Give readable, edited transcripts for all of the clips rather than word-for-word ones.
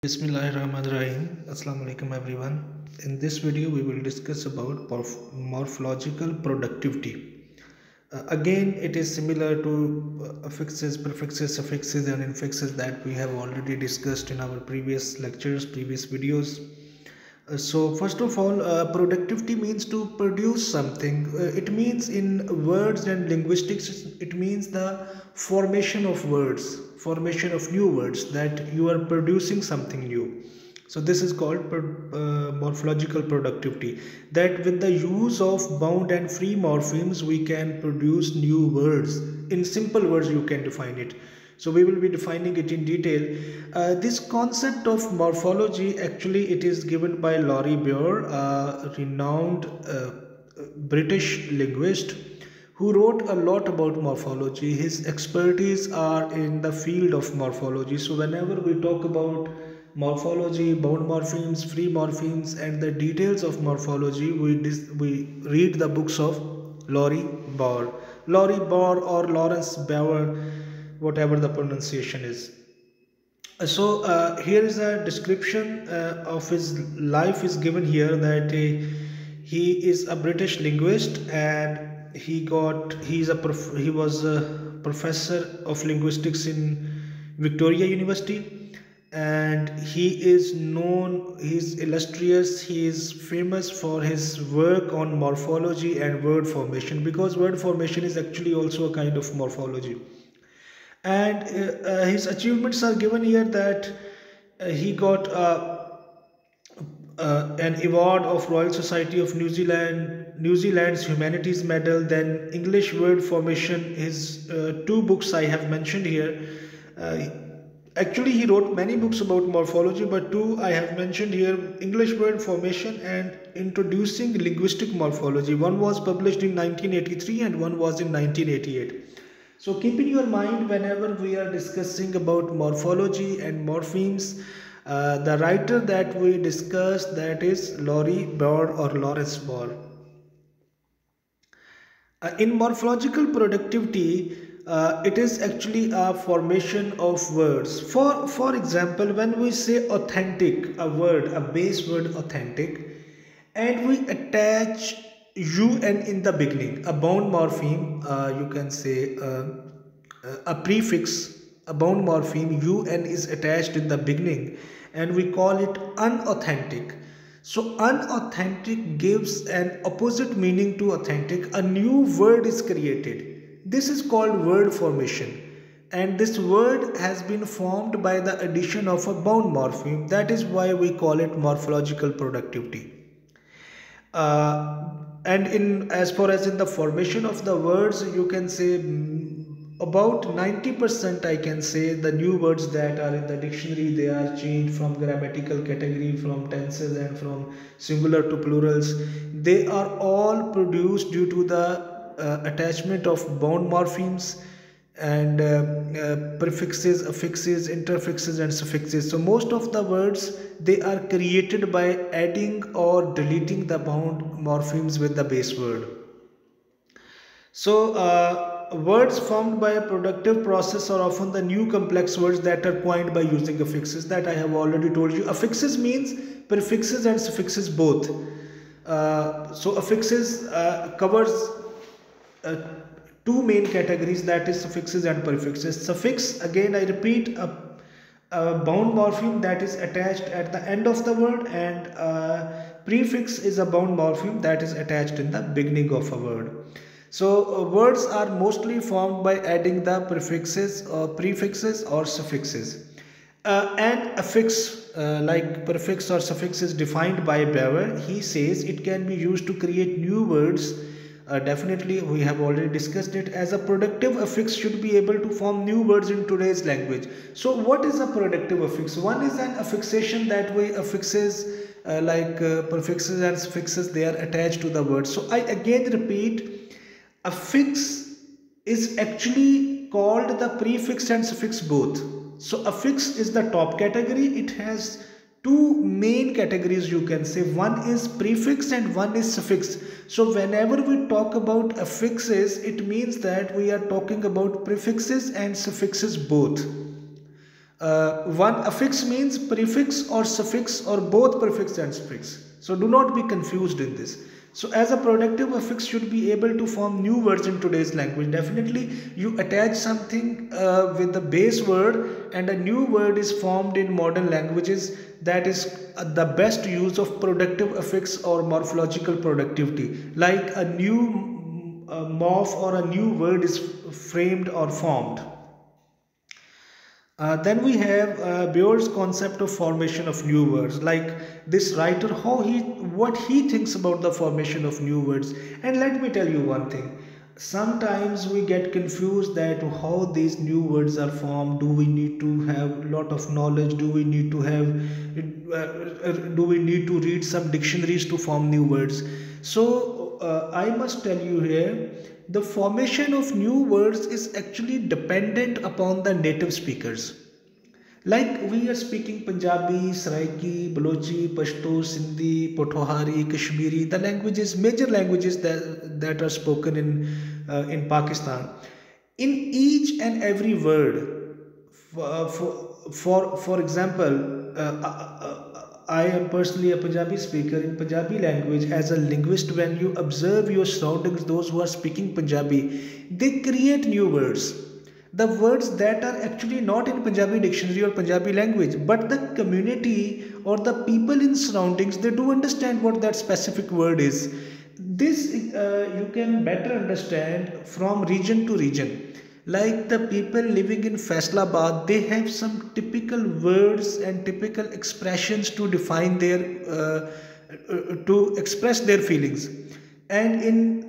Bismillahirrahmanirrahim. Assalamu alaikum everyone. In this video we will discuss about morphological productivity. Again it is similar to affixes, prefixes, suffixes and infixes that we have already discussed in our previous lectures, previous videos. So first of all, productivity means to produce something. It means in words and linguistics, it means the formation of words, formation of new words, that you are producing something new. So this is called morphological productivity, that with the use of bound and free morphemes we can produce new words. In simple words you can define it. So we will be defining it in detail. This concept of morphology, actually it is given by Laurie Baur, a renowned British linguist who wrote a lot about morphology. His expertise are in the field of morphology. So whenever we talk about morphology, bound morphemes, free morphemes and the details of morphology, we read the books of Laurie Baur. Laurie Baur or Lawrence Baur, whatever the pronunciation is. Here is a description of his life is given here, that he is a British linguist and he was a professor of linguistics in Victoria University, and he is known, he is illustrious, he is famous for his work on morphology and word formation, because word formation is actually also a kind of morphology. And his achievements are given here, that he got an award of Royal Society of New Zealand's Humanities Medal, then English word formation. His two books I have mentioned here. Actually he wrote many books about morphology, but two I have mentioned here: English word formation and Introducing Linguistic Morphology. One was published in 1983 and one was in 1988. So keep in your mind, whenever we are discussing about morphology and morphemes, the writer that we discussed, that is Laurie Baur or Lawrence Baur. In morphological productivity, it is actually a formation of words. For example, when we say authentic, a word, a base word authentic, and we attach un in the beginning, a bound morpheme, you can say a prefix, a bound morpheme un is attached in the beginning, and we call it unauthentic. So unauthentic gives an opposite meaning to authentic. A new word is created. This is called word formation. And this word has been formed by the addition of a bound morpheme. That is why we call it morphological productivity. And in as far as in the formation of the words, you can say about 90% I can say the new words that are in the dictionary, they are changed from grammatical category, from tenses and from singular to plurals. They are all produced due to the attachment of bound morphemes and prefixes, affixes, interfixes and suffixes. So most of the words, they are created by adding or deleting the bound morphemes with the base word. So words formed by a productive process are often the new complex words that are coined by using affixes, that I have already told you. Affixes means prefixes and suffixes both. So affixes covers two main categories, that is suffixes and prefixes. Suffix, again I repeat, a bound morpheme that is attached at the end of the word, and prefix is a bound morpheme that is attached in the beginning of a word. So words are mostly formed by adding the prefixes or prefixes or suffixes. And affix, like prefix or suffix, is defined by Baur. He says it can be used to create new words. Definitely we have already discussed it. As a productive affix should be able to form new words in today's language. So what is a productive affix? One is an affixation, that way affixes prefixes and suffixes, they are attached to the word. So I again repeat, affix is actually called the prefix and suffix both. So affix is the top category. It has two main categories, you can say. One is prefix and one is suffix. So whenever we talk about affixes, it means that we are talking about prefixes and suffixes both. One affix means prefix or suffix or both prefix and suffix. So do not be confused in this. So as a productive affix should be able to form new words in today's language. Definitely you attach something with the base word and a new word is formed in modern languages. That is the best use of productive affix or morphological productivity. Like a new morph or a new word is framed or formed. Then we have Beer's concept of formation of new words, like this writer, what he thinks about the formation of new words. And let me tell you one thing. Sometimes we get confused that how these new words are formed. Do we need to have a lot of knowledge? Do we need to have? Do we need to read some dictionaries to form new words? So I must tell you here, the formation of new words is actually dependent upon the native speakers. Like we are speaking Punjabi, Saraiki, Balochi, Pashto, Sindhi, Pothohari, Kashmiri, the languages, major languages that are spoken in Pakistan. In each and every word, for example, I am personally a Punjabi speaker. In Punjabi language, as a linguist, when you observe your surroundings, those who are speaking Punjabi, they create new words. The words that are actually not in Punjabi dictionary or Punjabi language, but the community or the people in surroundings, they do understand what that specific word is. This you can better understand from region to region. Like the people living in Faisalabad, they have some typical words and typical expressions to define their to express their feelings. And in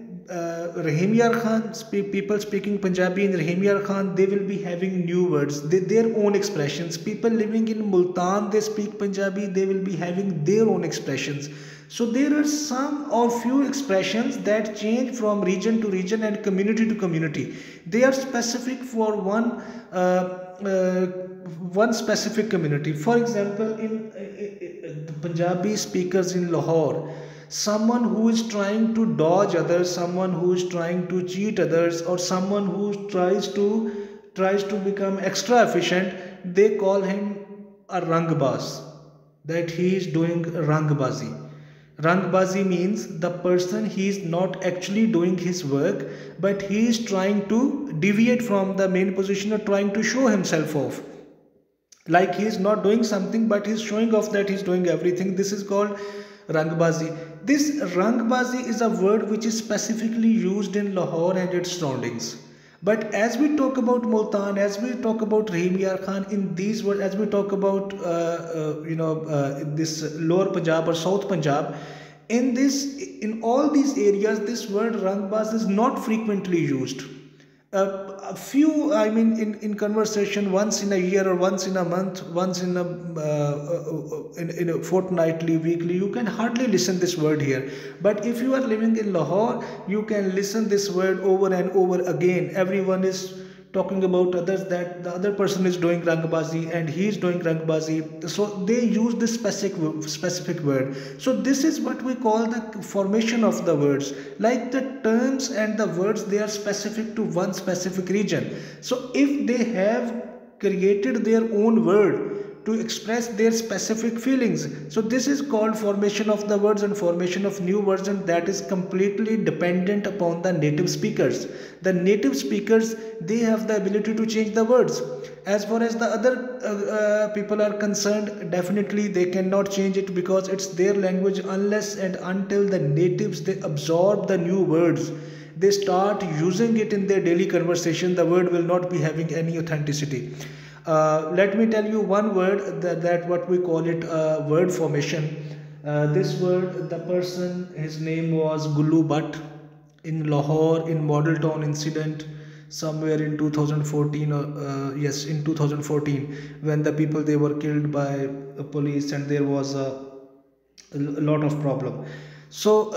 Rahim Yar Khan, people speaking Punjabi in Rahim Yar Khan, they will be having new words, their own expressions. People living in Multan, they speak Punjabi, they will be having their own expressions. So there are some or few expressions that change from region to region and community to community. They are specific for one specific community. For example, in the Punjabi speakers in Lahore, someone who is trying to dodge others, someone who is trying to cheat others, or someone who tries to become extra efficient, they call him a rangbaz, that he is doing rangbazi. Rangbazi means the person, he is not actually doing his work, but he is trying to deviate from the main position or trying to show himself off. Like he is not doing something, but he is showing off that he is doing everything. This is called rangbazi. This rangbazi is a word which is specifically used in Lahore and its surroundings. But as we talk about Multan, as we talk about Rahim Yar Khan, in these words, as we talk about this Lower Punjab or South Punjab, in all these areas, this word rangbaz is not frequently used. A few, I mean, in conversation once in a year or once in a month, once in a fortnightly, weekly, you can hardly listen this word here. But if you are living in Lahore, you can listen this word over and over again. Everyone is talking about others, that the other person is doing rangbazi and he is doing rangbazi. So they use this specific word. So this is what we call the formation of the words. Like the terms and the words, they are specific to one specific region. So if they have created their own word to express their specific feelings, so this is called formation of the words and formation of new words, and that is completely dependent upon the native speakers. The native speakers, they have the ability to change the words. As far as the other people are concerned, definitely they cannot change it because it's their language, unless and until the natives, they absorb the new words, they start using it in their daily conversation, the word will not be having any authenticity. Let me tell you one word that what we call it word formation. This word, the person, his name was Gullu Bhatt in Lahore, in Model Town incident somewhere in 2014, yes, in 2014, when the people, they were killed by police and there was a lot of problem. So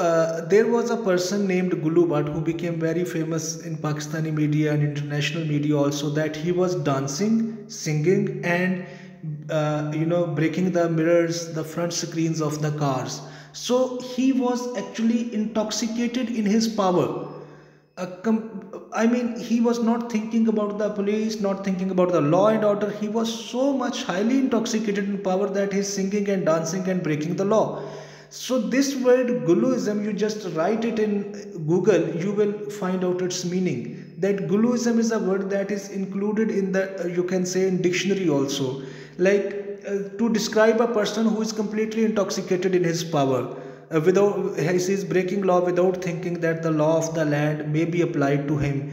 there was a person named Gullu Bhatt who became very famous in Pakistani media and international media also, that he was dancing, singing and breaking the mirrors, the front screens of the cars. So he was actually intoxicated in his power. I mean, he was not thinking about the police, not thinking about the law and order. He was so much highly intoxicated in power that he's singing and dancing and breaking the law. So this word Guluism, you just write it in Google, you will find out its meaning. That Guluism is a word that is included in the, you can say, in dictionary also. Like to describe a person who is completely intoxicated in his power, without he is breaking law without thinking that the law of the land may be applied to him,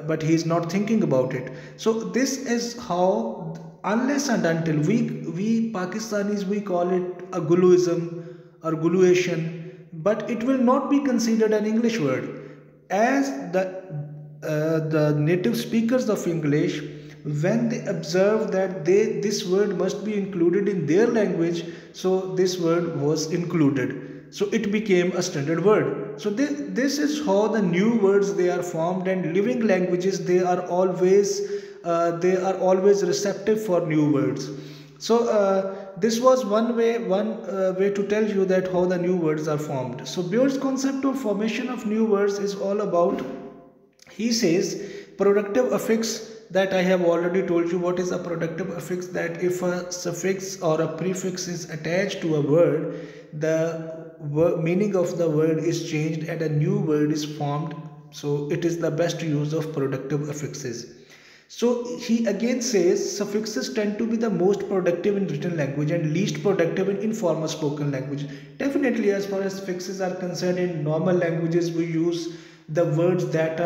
but he is not thinking about it. So this is how, unless and until we Pakistanis, we call it a Guluism or Guluation, but it will not be considered an English word, as the native speakers of English, when they observe that this word must be included in their language, so this word was included, so it became a standard word. So this is how the new words they are formed, and living languages, they are always receptive for new words. So this was one way to tell you that how the new words are formed. So Beard's concept of formation of new words is all about, he says, productive affix, that I have already told you what is a productive affix, that if a suffix or a prefix is attached to a word, the meaning of the word is changed and a new word is formed. So it is the best use of productive affixes. So he again says suffixes tend to be the most productive in written language and least productive in informal spoken language. Definitely, as far as suffixes are concerned, in normal languages we use the words that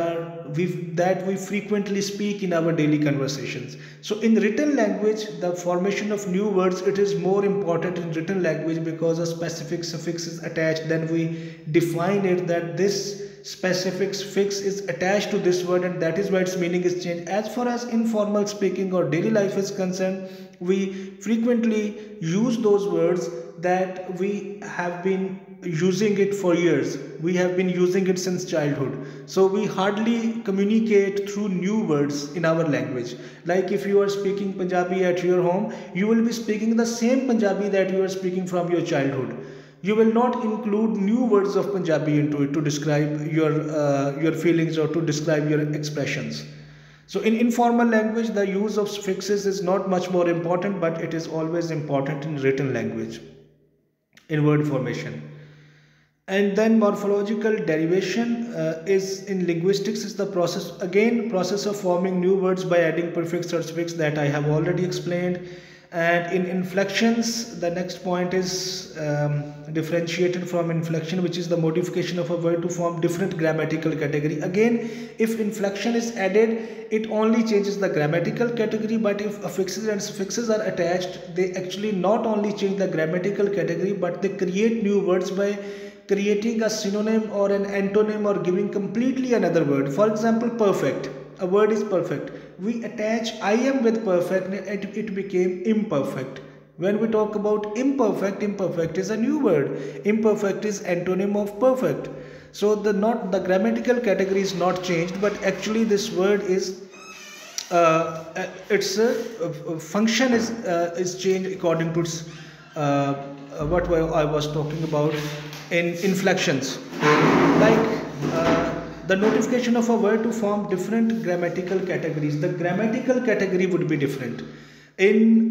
we frequently speak in our daily conversations. So in written language, the formation of new words, it is more important in written language, because a specific suffix is attached, then we define it that this specific suffix is attached to this word, and that is why its meaning is changed. As far as informal speaking or daily life is concerned, we frequently use those words that we have been using it for years. We have been using it since childhood. So we hardly communicate through new words in our language. Like if you are speaking Punjabi at your home, you will be speaking the same Punjabi that you are speaking from your childhood. You will not include new words of Punjabi into it to describe your feelings or to describe your expressions. So in informal language, the use of suffixes is not much more important, but it is always important in written language, in word formation. And then morphological derivation is in linguistics is the process of forming new words by adding prefix or suffix, that I have already explained. And in inflections, the next point is differentiated from inflection, which is the modification of a word to form different grammatical category. Again, if inflection is added, it only changes the grammatical category, but if affixes and suffixes are attached, they actually not only change the grammatical category, but they create new words by creating a synonym or an antonym or giving completely another word. For example, perfect. A word is perfect. We attach I am with perfect, and it became imperfect. When we talk about imperfect, imperfect is a new word. Imperfect is antonym of perfect. So the grammatical category is not changed, but actually this word is its function is changed according to its what I was talking about in inflections. Like the notification of a word to form different grammatical categories. The grammatical category would be different. In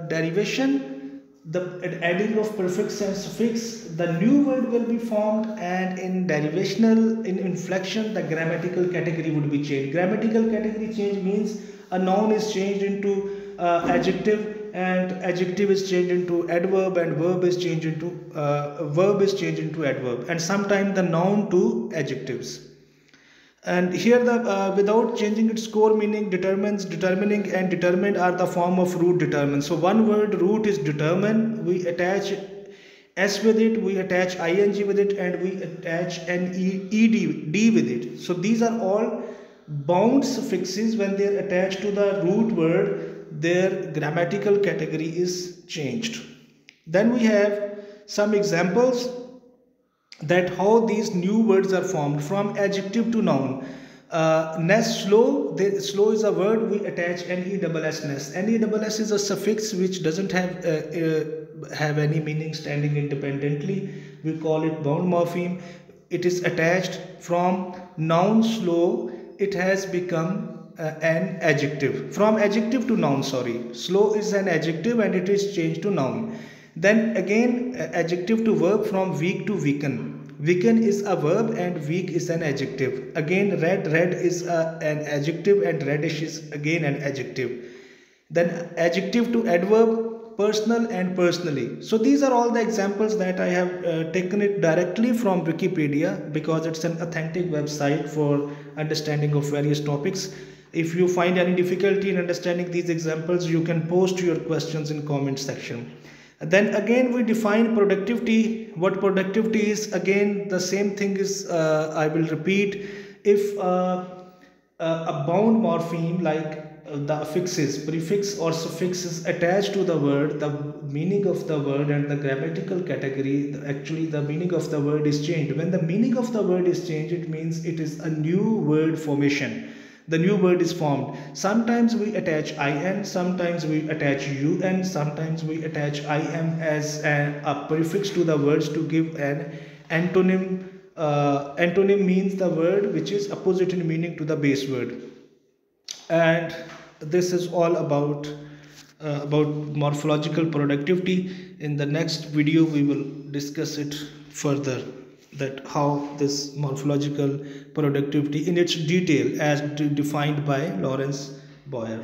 derivation, the adding of prefix and suffix, the new word will be formed, and in inflection, the grammatical category would be changed. Grammatical category change means a noun is changed into adjective, and adjective is changed into adverb, and verb is changed into adverb, and sometimes the noun to adjectives. And here the without changing its core meaning, determining and determined are the form of root determine. So one word root is determine, we attach s with it, we attach ing with it, and we attach an ed with it. So these are all bound suffixes. When they are attached to the root word, their grammatical category is changed. Then we have some examples that how these new words are formed from adjective to noun. Ness, slow. Slow is a word, we attach ness. Ness is a suffix which doesn't have any meaning standing independently. We call it bound morpheme. It is attached from noun slow, it has become an adjective. From adjective to noun, sorry. Slow is an adjective and it is changed to noun. Then again, adjective to verb, from weak to weaken. Weaken is a verb and weak is an adjective. Again, red is an adjective and reddish is again an adjective. Then adjective to adverb, personal and personally. So these are all the examples that I have taken it directly from Wikipedia, because it's an authentic website for understanding of various topics. If you find any difficulty in understanding these examples, you can post your questions in comment section. Then again we define productivity. What productivity is, again the same thing is, I will repeat. If a bound morpheme like the affixes, prefix or suffix is attached to the word, the meaning of the word and the grammatical category, actually the meaning of the word is changed. When the meaning of the word is changed, it means it is a new word formation. The new word is formed. Sometimes we attach in, sometimes we attach un, sometimes we attach im as a prefix to the words to give an antonym. Antonym means the word which is opposite in meaning to the base word. And this is all about morphological productivity. In the next video we will discuss it further, that how this morphological productivity in its detail as defined by Lawrence Boyer.